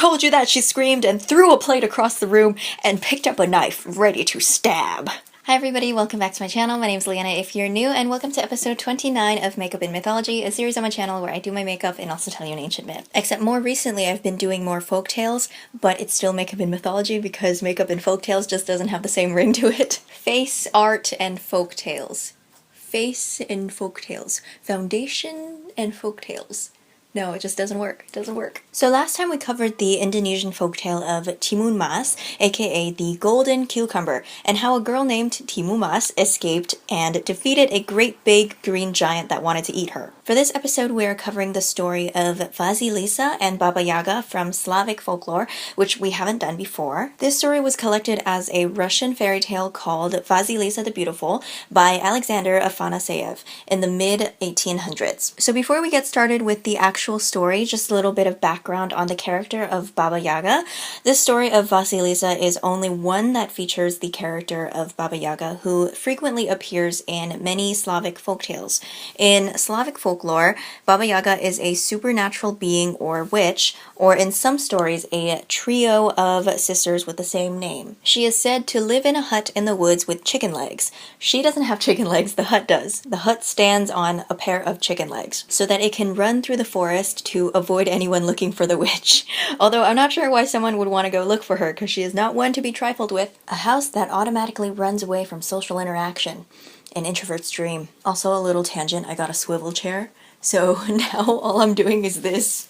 told you that, she screamed and threw a plate across the room and picked up a knife, ready to stab. Hi everybody, welcome back to my channel. My name's Leanna if you're new, and welcome to episode 29 of Makeup and Mythology, a series on my channel where I do my makeup and also tell you an ancient myth. Except more recently I've been doing more folk tales, but it's still Makeup and Mythology because Makeup and Folk Tales just doesn't have the same ring to it. Face, art, and folk tales. Face and folk tales. Foundation and folk tales. No, it just doesn't work. It doesn't work. So last time we covered the Indonesian folktale of Timun Mas, aka the Golden Cucumber, and how a girl named Timun Mas escaped and defeated a great big green giant that wanted to eat her. For this episode, we are covering the story of Vasilisa and Baba Yaga from Slavic folklore, which we haven't done before. This story was collected as a Russian fairy tale called Vasilisa the Beautiful by Alexander Afanaseyev in the mid-1800s. So before we get started with the actual story, just a little bit of background on the character of Baba Yaga. This story of Vasilisa is only one that features the character of Baba Yaga, who frequently appears in many Slavic folktales. In Slavic folklore, Baba Yaga is a supernatural being or witch, or in some stories, a trio of sisters with the same name. She is said to live in a hut in the woods with chicken legs. She doesn't have chicken legs, the hut does. The hut stands on a pair of chicken legs, so that it can run through the forest to avoid anyone looking for the witch. Although I'm not sure why someone would want to go look for her, because she is not one to be trifled with. A house that automatically runs away from social interaction. An introvert's dream. Also a little tangent, I got a swivel chair, so now all I'm doing is this.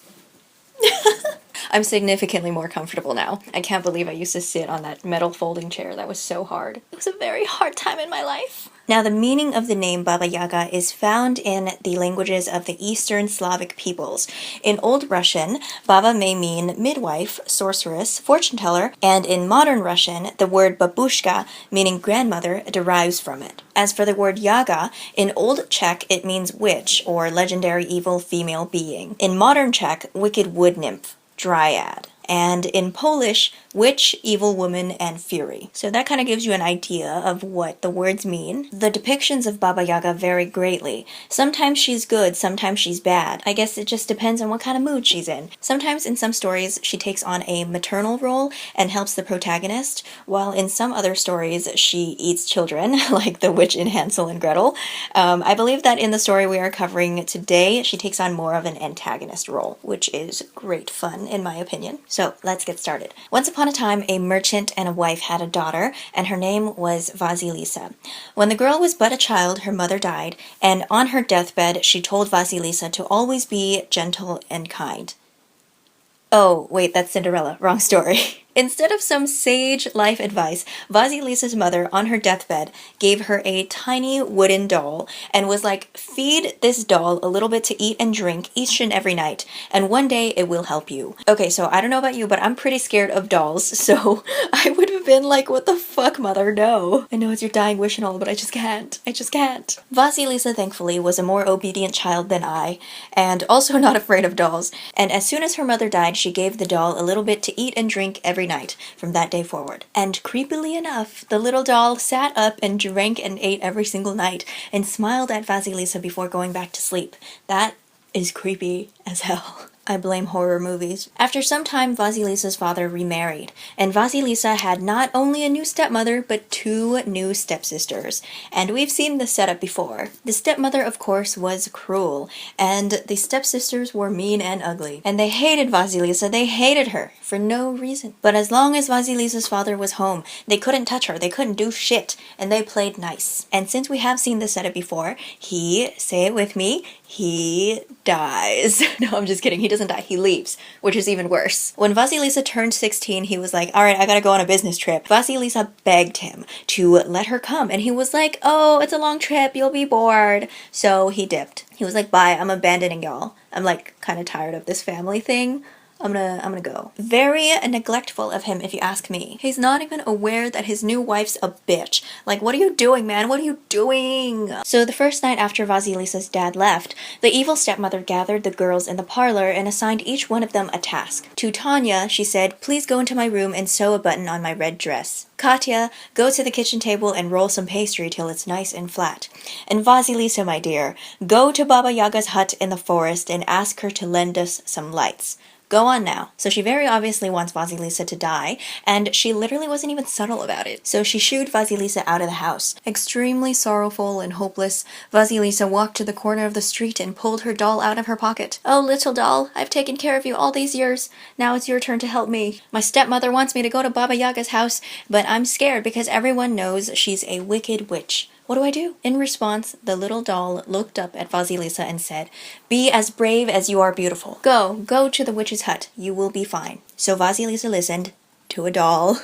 I'm significantly more comfortable now. I can't believe I used to sit on that metal folding chair. That was so hard. It was a very hard time in my life. Now, the meaning of the name Baba Yaga is found in the languages of the Eastern Slavic peoples. In Old Russian, Baba may mean midwife, sorceress, fortune teller, and in modern Russian, the word babushka, meaning grandmother, derives from it. As for the word Yaga, in Old Czech it means witch or legendary evil female being. In modern Czech, wicked wood nymph, dryad. And in Polish, witch, evil woman, and fury. So that kind of gives you an idea of what the words mean. The depictions of Baba Yaga vary greatly. Sometimes she's good, sometimes she's bad. I guess it just depends on what kind of mood she's in. Sometimes in some stories, she takes on a maternal role and helps the protagonist, while in some other stories, she eats children, like the witch in Hansel and Gretel. I believe that in the story we are covering today, she takes on more of an antagonist role, which is great fun, in my opinion. So let's get started. Once upon a time, a merchant and a wife had a daughter, and her name was Vasilisa. When the girl was but a child, her mother died, and on her deathbed, she told Vasilisa to always be gentle and kind. Oh, wait, that's Cinderella. Wrong story. Instead of some sage life advice, Vasilisa's mother, on her deathbed, gave her a tiny wooden doll and was like, feed this doll a little bit to eat and drink each and every night, and one day it will help you. Okay, so I don't know about you, but I'm pretty scared of dolls, so I would have been like, what the fuck, mother, no. I know it's your dying wish and all, but I just can't. I just can't. Vasilisa, thankfully, was a more obedient child than I, and also not afraid of dolls, and as soon as her mother died, she gave the doll a little bit to eat and drink every night from that day forward. And creepily enough, the little doll sat up and drank and ate every single night and smiled at Vasilisa before going back to sleep. That is creepy as hell. I blame horror movies. After some time, Vasilisa's father remarried, and Vasilisa had not only a new stepmother, but two new stepsisters. And we've seen this setup before. The stepmother, of course, was cruel, and the stepsisters were mean and ugly. And they hated Vasilisa, they hated her, for no reason. But as long as Vasilisa's father was home, they couldn't touch her, they couldn't do shit, and they played nice. And since we have seen this setup before, he, say it with me, he dies. No, I'm just kidding. He doesn't die. He leaves, which is even worse. When Vasilisa turned 16, he was like, all right, I gotta go on a business trip. Vasilisa begged him to let her come, and he was like, oh, it's a long trip. You'll be bored. So he dipped. He was like, bye, I'm abandoning y'all. I'm like kind of tired of this family thing. I'm gonna go. Very neglectful of him, if you ask me. He's not even aware that his new wife's a bitch. Like, what are you doing, man? What are you doing? So the first night after Vasilisa's dad left, the evil stepmother gathered the girls in the parlor and assigned each one of them a task. To Tanya, she said, please go into my room and sew a button on my red dress. Katya, go to the kitchen table and roll some pastry till it's nice and flat. And Vasilisa, my dear, go to Baba Yaga's hut in the forest and ask her to lend us some lights. Go on now. So she very obviously wants Vasilisa to die, and she literally wasn't even subtle about it. So she shooed Vasilisa out of the house. Extremely sorrowful and hopeless, Vasilisa walked to the corner of the street and pulled her doll out of her pocket. "Oh, little doll, I've taken care of you all these years. Now it's your turn to help me. My stepmother wants me to go to Baba Yaga's house, but I'm scared because everyone knows she's a wicked witch. What do I do?" In response, the little doll looked up at Vasilisa and said, "Be as brave as you are beautiful. Go to the witch's hut. You will be fine." So Vasilisa listened to a doll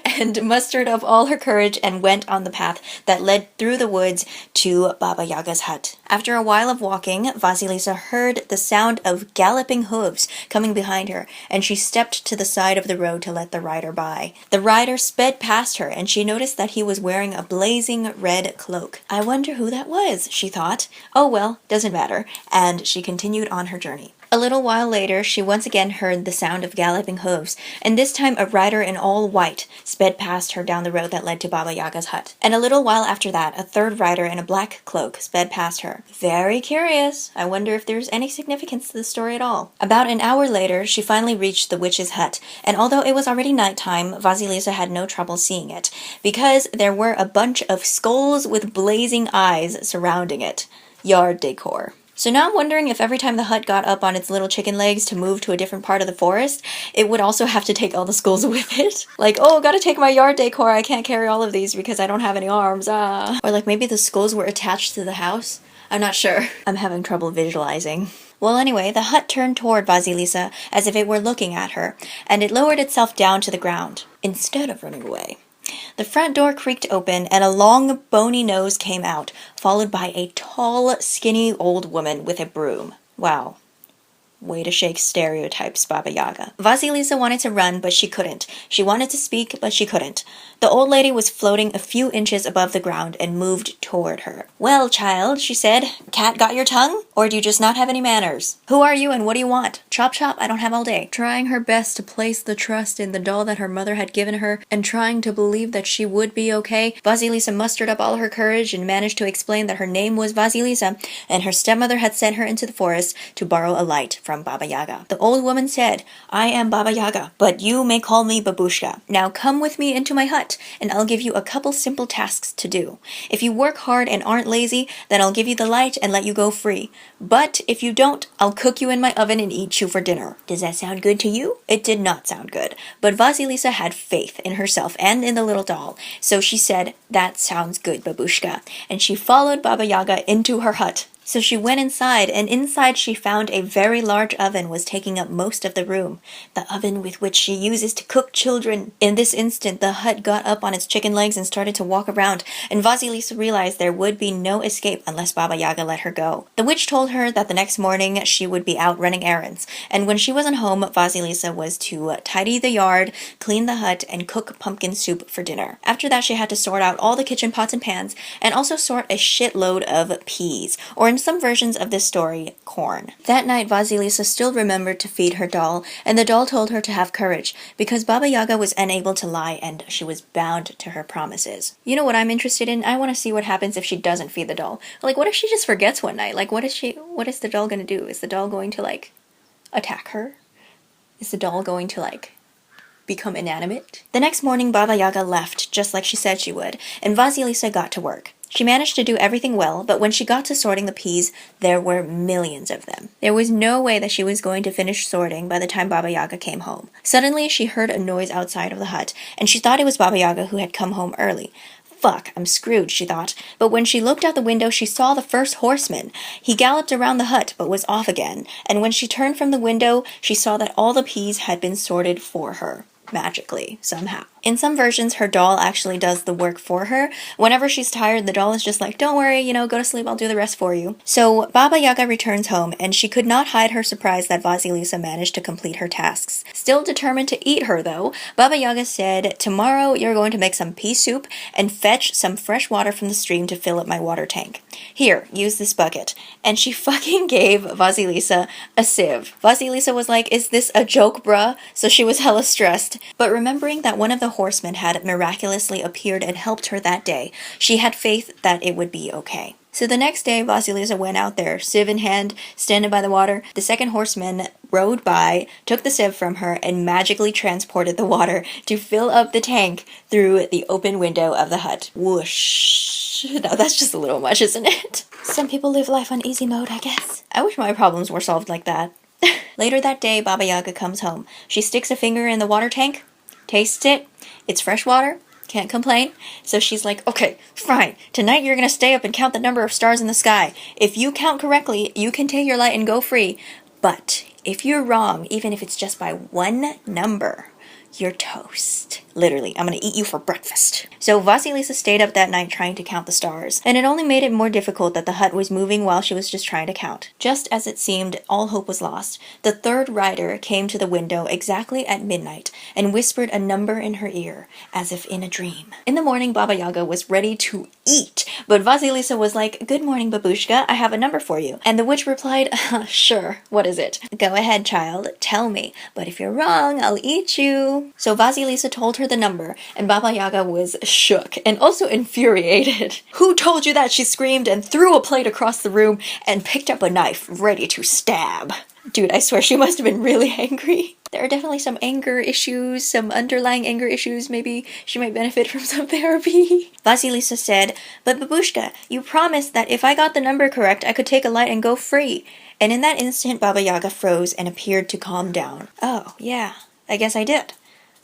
and mustered up all her courage and went on the path that led through the woods to Baba Yaga's hut. After a while of walking, Vasilisa heard the sound of galloping hooves coming behind her, and she stepped to the side of the road to let the rider by. The rider sped past her, and she noticed that he was wearing a blazing red cloak. "I wonder who that was," she thought. "Oh well, doesn't matter," and she continued on her journey. A little while later, she once again heard the sound of galloping hooves, and this time a rider in all white sped past her down the road that led to Baba Yaga's hut. And a little while after that, a third rider in a black cloak sped past her. Very curious. I wonder if there's any significance to the story at all. About an hour later, she finally reached the witch's hut, and although it was already nighttime, Vasilisa had no trouble seeing it, because there were a bunch of skulls with blazing eyes surrounding it. Yard decor. So now I'm wondering if every time the hut got up on its little chicken legs to move to a different part of the forest, it would also have to take all the skulls with it. Like, oh, gotta take my yard decor, I can't carry all of these because I don't have any arms, ah. Or like maybe the skulls were attached to the house? I'm not sure. I'm having trouble visualizing. Well, anyway, the hut turned toward Vasilisa as if it were looking at her, and it lowered itself down to the ground, instead of running away. The front door creaked open, and a long, bony nose came out, followed by a tall, skinny old woman with a broom. Wow. Way to shake stereotypes, Baba Yaga. Vasilisa wanted to run, but she couldn't. She wanted to speak, but she couldn't. The old lady was floating a few inches above the ground and moved toward her. "Well, child," she said, "cat got your tongue? Or do you just not have any manners? Who are you and what do you want? Chop chop, I don't have all day." Trying her best to place the trust in the doll that her mother had given her, and trying to believe that she would be okay, Vasilisa mustered up all her courage and managed to explain that her name was Vasilisa, and her stepmother had sent her into the forest to borrow a light from Baba Yaga. The old woman said, "I am Baba Yaga, but you may call me Babushka. Now come with me into my hut, and I'll give you a couple simple tasks to do. If you work hard and aren't lazy, then I'll give you the light and let you go free. But if you don't, I'll cook you in my oven and eat you for dinner. Does that sound good to you?" It did not sound good, but Vasilisa had faith in herself and in the little doll, so she said, "That sounds good, Babushka," and she followed Baba Yaga into her hut. So she went inside, and inside she found a very large oven was taking up most of the room. The oven with which she uses to cook children. In this instant, the hut got up on its chicken legs and started to walk around, and Vasilisa realized there would be no escape unless Baba Yaga let her go. The witch told her that the next morning she would be out running errands, and when she wasn't home, Vasilisa was to tidy the yard, clean the hut, and cook pumpkin soup for dinner. After that, she had to sort out all the kitchen pots and pans, and also sort a shitload of peas, or in some versions of this story, corn. That night, Vasilisa still remembered to feed her doll, and the doll told her to have courage, because Baba Yaga was unable to lie and she was bound to her promises. You know what I'm interested in? I want to see what happens if she doesn't feed the doll. Like, what if she just forgets one night? Like, what is the doll gonna do? Is the doll going to, like, attack her? Is the doll going to, like, become inanimate? The next morning, Baba Yaga left, just like she said she would, and Vasilisa got to work. She managed to do everything well, but when she got to sorting the peas, there were millions of them. There was no way that she was going to finish sorting by the time Baba Yaga came home. Suddenly, she heard a noise outside of the hut, and she thought it was Baba Yaga who had come home early. Fuck, I'm screwed, she thought. But when she looked out the window, she saw the first horseman. He galloped around the hut, but was off again, and when she turned from the window, she saw that all the peas had been sorted for her. Magically, somehow. In some versions, her doll actually does the work for her. Whenever she's tired, the doll is just like, "Don't worry, go to sleep, I'll do the rest for you." So Baba Yaga returns home, and she could not hide her surprise that Vasilisa managed to complete her tasks. Still determined to eat her, though, Baba Yaga said, "Tomorrow you're going to make some pea soup and fetch some fresh water from the stream to fill up my water tank. Here, use this bucket." And she fucking gave Vasilisa a sieve. Vasilisa was like, "Is this a joke, bruh?" So she was hella stressed. But remembering that one of the horsemen had miraculously appeared and helped her that day, she had faith that it would be okay. So the next day, Vasilisa went out there, sieve in hand, standing by the water. The second horseman rode by, took the sieve from her, and magically transported the water to fill up the tank through the open window of the hut. Whoosh. Now that's just a little much, isn't it? Some people live life on easy mode, I guess. I wish my problems were solved like that. Later that day, Baba Yaga comes home. She sticks a finger in the water tank, tastes it. It's fresh water. Can't complain. So she's like, okay, fine. Tonight you're going to stay up and count the number of stars in the sky. If you count correctly, you can take your light and go free. But if you're wrong, even if it's just by one number, you're toast. Literally, I'm gonna eat you for breakfast. So Vasilisa stayed up that night trying to count the stars, and it only made it more difficult that the hut was moving while she was just trying to count. Just as it seemed all hope was lost, the third rider came to the window exactly at midnight and whispered a number in her ear, as if in a dream. In the morning, Baba Yaga was ready to eat, but Vasilisa was like, "Good morning, babushka, I have a number for you." And the witch replied, "Sure, what is it?" "Go ahead, child, tell me, but if you're wrong, I'll eat you." So Vasilisa told her the number, and Baba Yaga was shook and also infuriated. "Who told you that?" she screamed and threw a plate across the room and picked up a knife, ready to stab. Dude, I swear she must have been really angry. There are definitely some anger issues, some underlying anger issues. Maybe she might benefit from some therapy. Vasilisa said, "But babushka, you promised that if I got the number correct, I could take a light and go free." And in that instant, Baba Yaga froze and appeared to calm down. "Oh, yeah, I guess I did.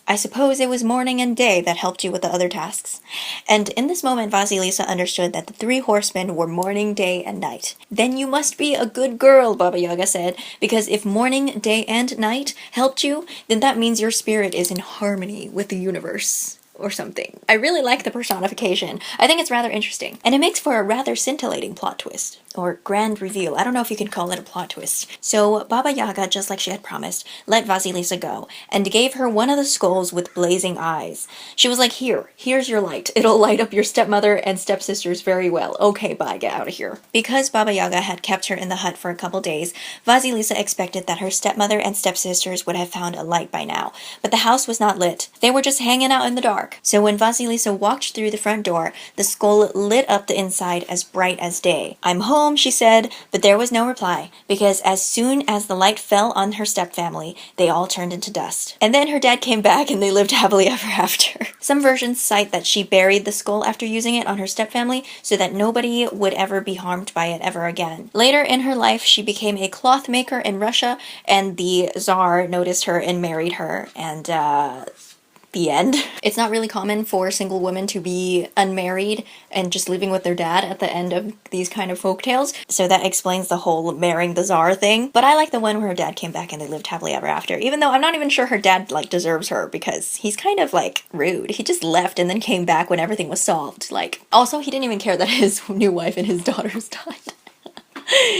I suppose it was morning and day that helped you with the other tasks." And in this moment, Vasilisa understood that the three horsemen were morning, day, and night. "Then you must be a good girl," Baba Yaga said, "because if morning, day, and night helped you, then that means your spirit is in harmony with the universe." Or something. I really like the personification. I think it's rather interesting. And it makes for a rather scintillating plot twist. Or grand reveal. I don't know if you can call it a plot twist. So Baba Yaga, just like she had promised, let Vasilisa go, and gave her one of the skulls with blazing eyes. She was like, here's your light. It'll light up your stepmother and stepsisters very well. Okay, bye, get out of here. Because Baba Yaga had kept her in the hut for a couple days, Vasilisa expected that her stepmother and stepsisters would have found a light by now. But the house was not lit. They were just hanging out in the dark. So when Vasilisa walked through the front door, the skull lit up the inside as bright as day. "I'm home," she said, but there was no reply, because as soon as the light fell on her stepfamily, they all turned into dust. And then her dad came back and they lived happily ever after. Some versions cite that she buried the skull after using it on her stepfamily so that nobody would ever be harmed by it ever again. Later in her life, she became a cloth maker in Russia, and the Tsar noticed her and married her, and the end. It's not really common for single women to be unmarried and just living with their dad at the end of these kind of folktales. So that explains the whole marrying the Tsar thing. But I like the one where her dad came back and they lived happily ever after. Even though I'm not even sure her dad like deserves her, because he's kind of like rude. He just left and then came back when everything was solved. Like, also he didn't even care that his new wife and his daughters died.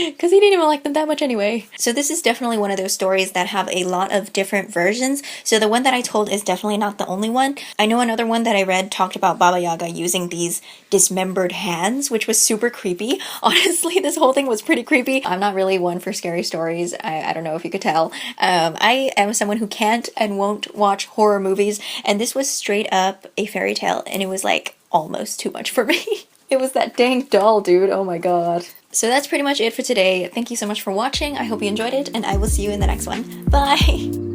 Because he didn't even like them that much anyway. So this is definitely one of those stories that have a lot of different versions. So the one that I told is definitely not the only one. I know another one that I read talked about Baba Yaga using these dismembered hands, which was super creepy. Honestly, this whole thing was pretty creepy. I'm not really one for scary stories. I don't know if you could tell. I am someone who can't and won't watch horror movies, and this was straight up a fairy tale, and it was like almost too much for me. It was that dang doll, dude. Oh my god. So that's pretty much it for today. Thank you so much for watching. I hope you enjoyed it, and I will see you in the next one. Bye!